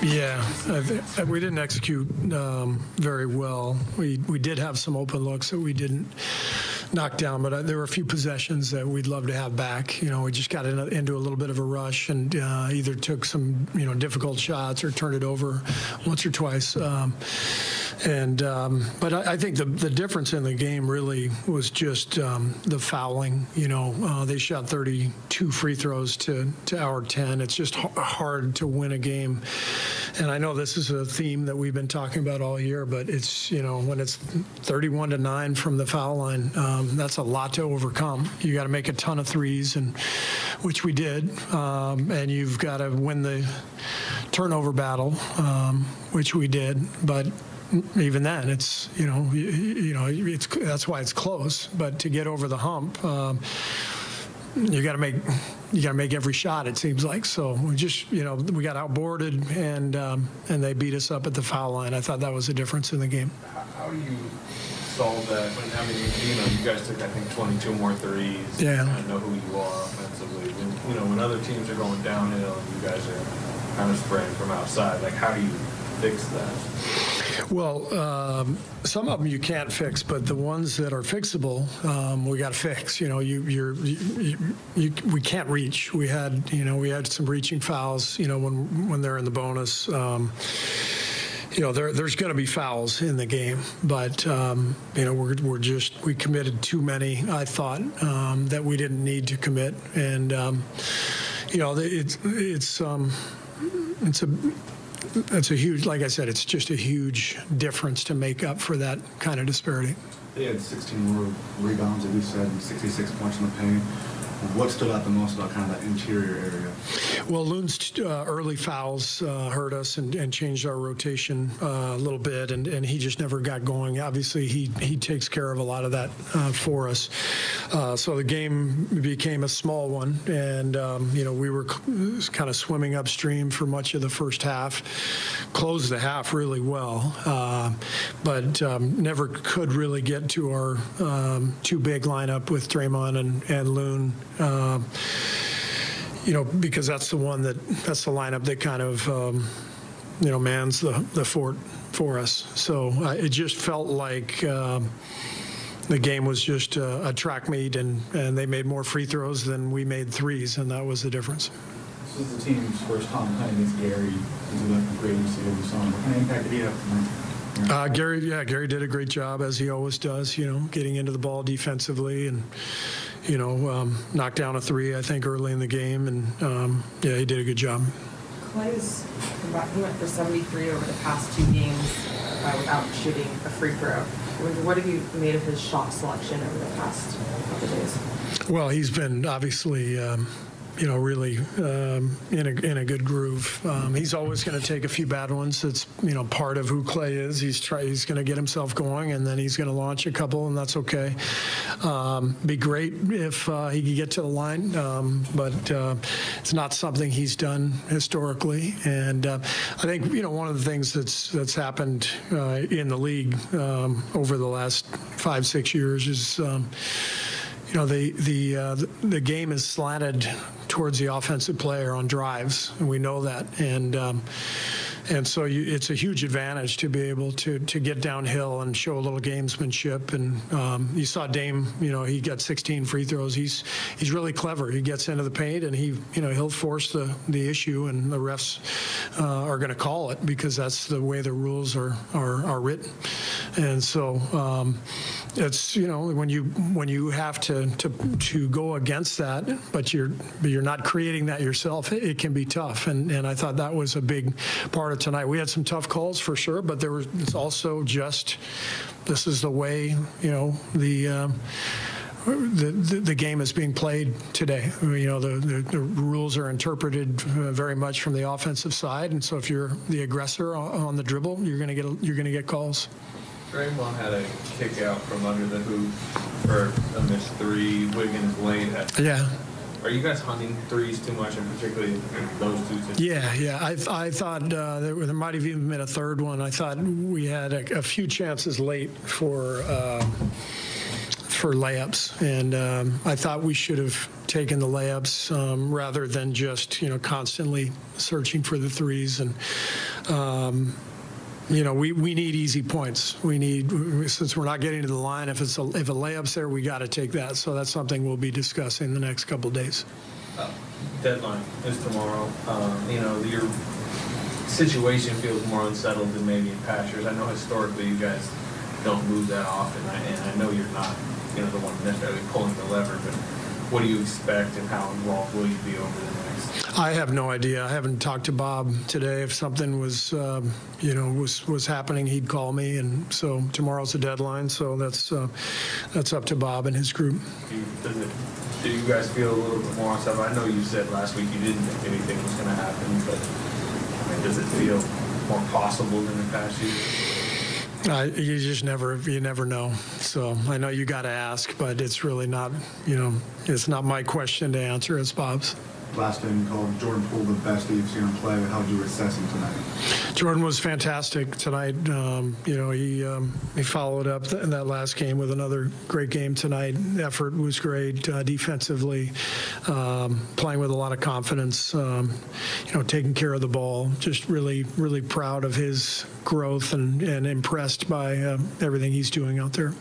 Yeah, we didn't execute very well. We did have some open looks that we didn't knock down, but there were a few possessions that we'd love to have back. We just got into a little bit of a rush and either took some difficult shots or turned it over once or twice. But I think the difference in the game really was just the fouling. They shot 32 free throws to our 10. It's just hard to win a game. And I know this is a theme that we've been talking about all year, but it's, when it's 31-9 from the foul line, that's a lot to overcome. You got to make a ton of threes, and which we did. And you've got to win the turnover battle, which we did. But even then, it's that's why it's close. But to get over the hump, you got to make every shot. It seems like. So we just we got outboarded and they beat us up at the foul line. I thought that was a difference in the game. How do you solve that? You guys took I think 22 more threes. Yeah. You kind of know who you are offensively. When other teams are going downhill and you guys are kind of spraying from outside, like how do you fix that? Well, some of them you can't fix, but the ones that are fixable, we got to fix. We can't reach. We had some reaching fouls. When they're in the bonus. There's going to be fouls in the game, but we committed too many. I thought that we didn't need to commit, and it's a huge, like I said, it's just a huge difference to make up for that kind of disparity. They had 16 more rebounds, as you said, and 66 points in the paint. What stood out the most about kind of that interior area? Well, Loon's early fouls hurt us and changed our rotation a little bit, and he just never got going. Obviously, he takes care of a lot of that for us. So the game became a small one, and we were kind of swimming upstream for much of the first half. Closed the half really well, but never could really get to our two big lineup with Draymond and Loon. Because that's the lineup that kind of, mans the fort for us. So it just felt like the game was just a track meet, and they made more free throws than we made threes, and that was the difference. This is the team's first time playing against Gary. This is like a great UCLA song. What kind of impact did he have tonight? Gary did a great job, as he always does, getting into the ball defensively and, knocked down a three, I think, early in the game. And, he did a good job. He went for 73 over the past 2 games without shooting a free throw. What have you made of his shot selection over the past couple of days? Well, he's been obviously really in a good groove. He's always going to take a few bad ones. It's part of who Clay is. He's going to get himself going, and then he's going to launch a couple, and that's okay. Be great if he could get to the line, but it's not something he's done historically. And I think one of the things that's happened in the league over the last 5-6 years is. The game is slanted towards the offensive player on drives, and we know that. And so it's a huge advantage to be able to get downhill and show a little gamesmanship. And you saw Dame, he got 16 free throws. He's really clever. He gets into the paint, and he'll force the issue, and the refs are going to call it because that's the way the rules are written. And so it's when you have to go against that, but you're not creating that yourself, it can be tough. And I thought that was a big part of tonight. We had some tough calls for sure, but it's also just this is the way the game is being played today. The rules are interpreted very much from the offensive side, and so if you're the aggressor on the dribble, you're going to get calls. Draymond had a kick out from under the hoop for a missed three. Wiggins late. Yeah. Are you guys hunting threes too much, and particularly those two situations? Yeah. I thought there might have even been a third one. I thought we had a few chances late for for layups, and I thought we should have taken the layups rather than just constantly searching for the threes. And we need easy points. We need, since we're not getting to the line, if a layup's there, we got to take that. So that's something we'll be discussing the next couple of days. Deadline is tomorrow. Your situation feels more unsettled than maybe in past years. I know historically you guys don't move that often, and I know you're not, the one necessarily pulling the lever, but what do you expect and how involved will you be over the next? I have no idea. I haven't talked to Bob today. If something was happening, he'd call me, and so tomorrow's the deadline. So that's up to Bob and his group. Do you guys feel a little bit more on stuff? I know you said last week you didn't think anything was going to happen, but does it feel more possible than in past years? You just never know. So I know you got to ask, but it's really not, it's not my question to answer. It's Bob's. Last game you called Jordan Poole the best that you've seen him play. How did you assess him tonight? Jordan was fantastic tonight. He followed up in that last game with another great game tonight. Effort was great defensively, playing with a lot of confidence. Taking care of the ball. Just really, really proud of his growth and impressed by everything he's doing out there.